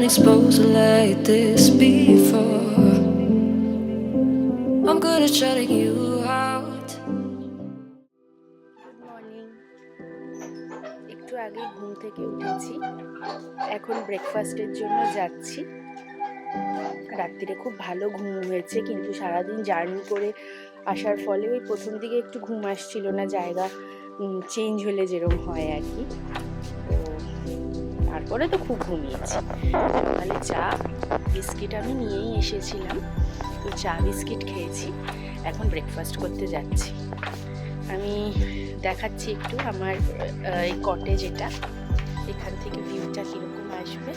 Exposed like this before. I'm good at shutting you out. Good morning. একটু আগে ঘুম থেকে উঠেছি, এখন ব্রেকফাস্টের জন্য যাচ্ছি। রাত্রিরে খুব ভালো ঘুম হয়েছে, কিন্তু সারাদিন জার্নি করে আসার ফলে ওই প্রথম দিকে একটু ঘুম আসছিল না, জায়গা চেঞ্জ হলে যেরকম হয় আর কি। তো তারপরে তো খুব ঘুমিয়েছি। সকালে চা বিস্কিট আমি নিয়েই এসেছিলাম, তো চা বিস্কিট খেয়েছি। এখন ব্রেকফাস্ট করতে যাচ্ছি। আমি দেখাচ্ছি একটু আমার এই কটেজ, এটা এখান থেকে ভিউটা কীরকম আসবে।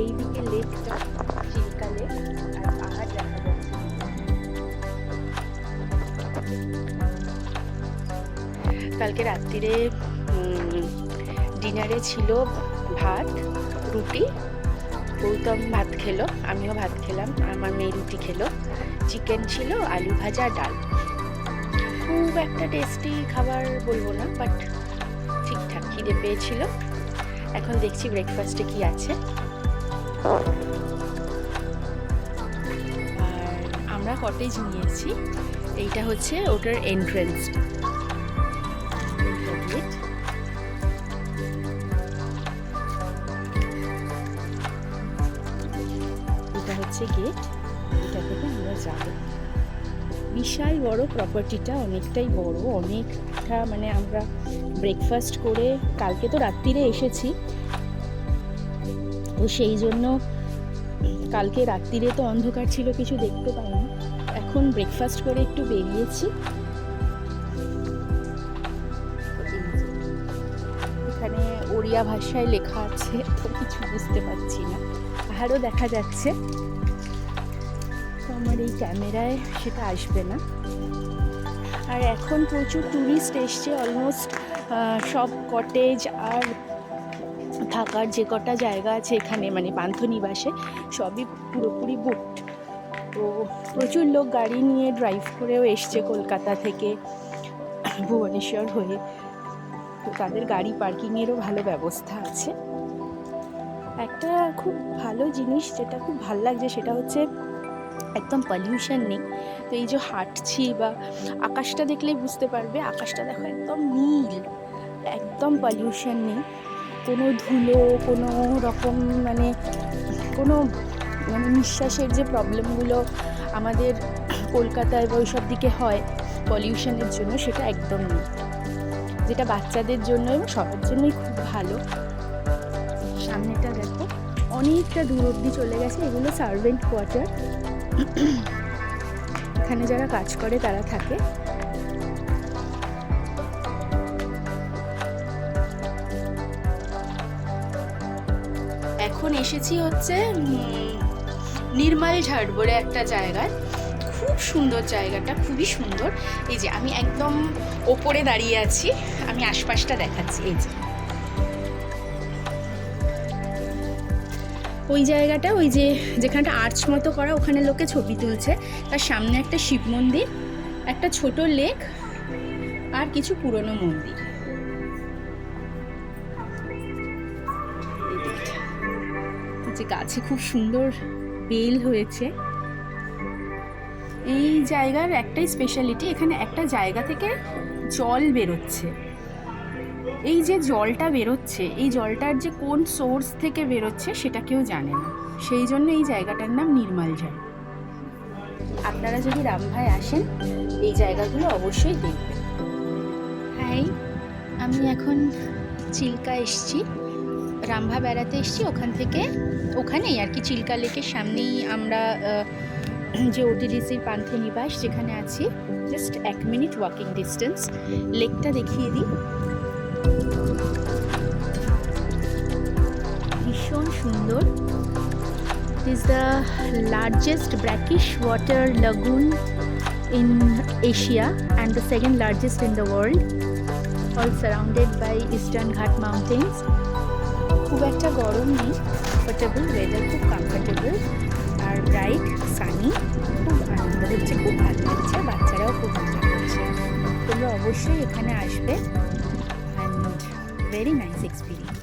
এইদিকে লেকটা, চিল্কা লেক, আর পাহাড় দেখা যাচ্ছে। কালকে রাত্রিরে ডিনারে ছিল ভাত, রুটি। গৌতম ভাত খেলো, আমিও ভাত খেলাম, আমার মেয়ে রুটি খেলো। চিকেন ছিল, আলু ভাজা, ডাল। খুব একটা টেস্টি খাবার বলবো না, বাট ঠিকঠাক, খিদে পেয়েছিল। এখন দেখছি ব্রেকফাস্টে কি আছে। আর আমরা কটেজ নিয়েছি, এইটা হচ্ছে ওটার এন্ট্রেন্স। এটা হচ্ছে গেট, এটা থেকে আমরা যাব। বিশাল বড় প্রপার্টিটা, অনেকটাই বড়, অনেকটা, মানে আমরা ব্রেকফাস্ট করে কালকে তো রাত্রিরে এসেছি, তো সেই জন্য কালকে রাত্রিরে তো অন্ধকার ছিল, কিছু দেখতে পাইনি। এখন ব্রেকফাস্ট করে একটু বেরিয়েছি। এখানে ওড়িয়া ভাষায় লেখা আছে, তো কিছু বুঝতে পারছি না। পাহাড়ও দেখা যাচ্ছে, তো আমার এই ক্যামেরায় সেটা আসবে না। আর এখন প্রচুর ট্যুরিস্ট এসছে, অলমোস্ট সব কটেজ আর থাকার যে কটা জায়গা আছে এখানে, মানে পান্থনিবাসে, সবই পুরোপুরি বুকড। তো প্রচুর লোক গাড়ি নিয়ে ড্রাইভ করেও এসছে কলকাতা থেকে, ভুবনেশ্বর হয়ে। তো তাদের গাড়ি পার্কিংয়েরও ভালো ব্যবস্থা আছে। একটা খুব ভালো জিনিস যেটা খুব ভালো লাগছে, সেটা হচ্ছে একদম পলিউশন নেই। তো এই যে হাঁটছি, বা আকাশটা দেখলেই বুঝতে পারবে, আকাশটা দেখো একদম নীল, একদম পলিউশন নেই। কোনো ধুলো, কোনো রকম মানে নিঃশ্বাসের যে প্রবলেমগুলো আমাদের কলকাতায় বা ওইসব দিকে হয় পলিউশনের জন্য, সেটা একদম নেই, যেটা বাচ্চাদের জন্য এবং সবার জন্যই খুব ভালো। সামনেটা দেখো, অনেকটা দূর অবধি চলে গেছে। এগুলো সার্ভেন্ট কোয়ার্টার, এখানে যারা কাজ করে তারা থাকে। এখন এসেছি হচ্ছে নির্মালঝাড় বলে একটা জায়গায়। খুব সুন্দর জায়গাটা, খুবই সুন্দর। এই যে আমি একদম ওপরে দাঁড়িয়ে আছি, আমি আশপাশটা দেখাচ্ছি। এই যে ওই জায়গাটা, ওই যে যেখানটা আর্চ মতো করা, ওখানে লোকে ছবি তুলছে। তার সামনে একটা শিব মন্দির, একটা ছোট লেক, আর কিছু পুরনো মন্দির। যে গাছে খুব সুন্দর বেল হয়েছে। এই জায়গার একটাই স্পেশালিটি, এখানে একটা জায়গা থেকে জল বেরোচ্ছে। এই যে জলটা বেরোচ্ছে, এই জলটার যে কোন সোর্স থেকে বেরোচ্ছে সেটা কেউ জানে না, সেই জন্য এই জায়গাটার নাম নির্মালঝাড়। আপনারা যদি রামভায় আসেন, এই জায়গাগুলো অবশ্যই দেখবেন। হাই, আমি এখন চিল্কা এসছি, রামভা বেড়াতে এসছি। ওখান থেকে ওখানেই আর কি, চিল্কা লেকের সামনেই আমরা যে ওটিডিসির পান্থনিবাস যেখানে আছি, জাস্ট 1 মিনিট ওয়াকিং ডিস্টেন্স। লেকটা দেখিয়ে দিই, ভীষণ সুন্দর। It is the largest brackish water lagoon in Asia and the second largest in the world. All surrounded by Eastern Ghat mountains. খুব একটা গরম নেই, কমফর্টেবল ওয়েদার, খুব কমফর্টেবল আর ব্রাইট সানি, খুব আনন্দ হচ্ছে, খুব ভালো লাগছে, বাচ্চারাও খুব মজা করছে। তোমরা অবশ্যই এখানে আসবে, অ্যান্ড ভেরি নাইস এক্সপিরিয়েন্স।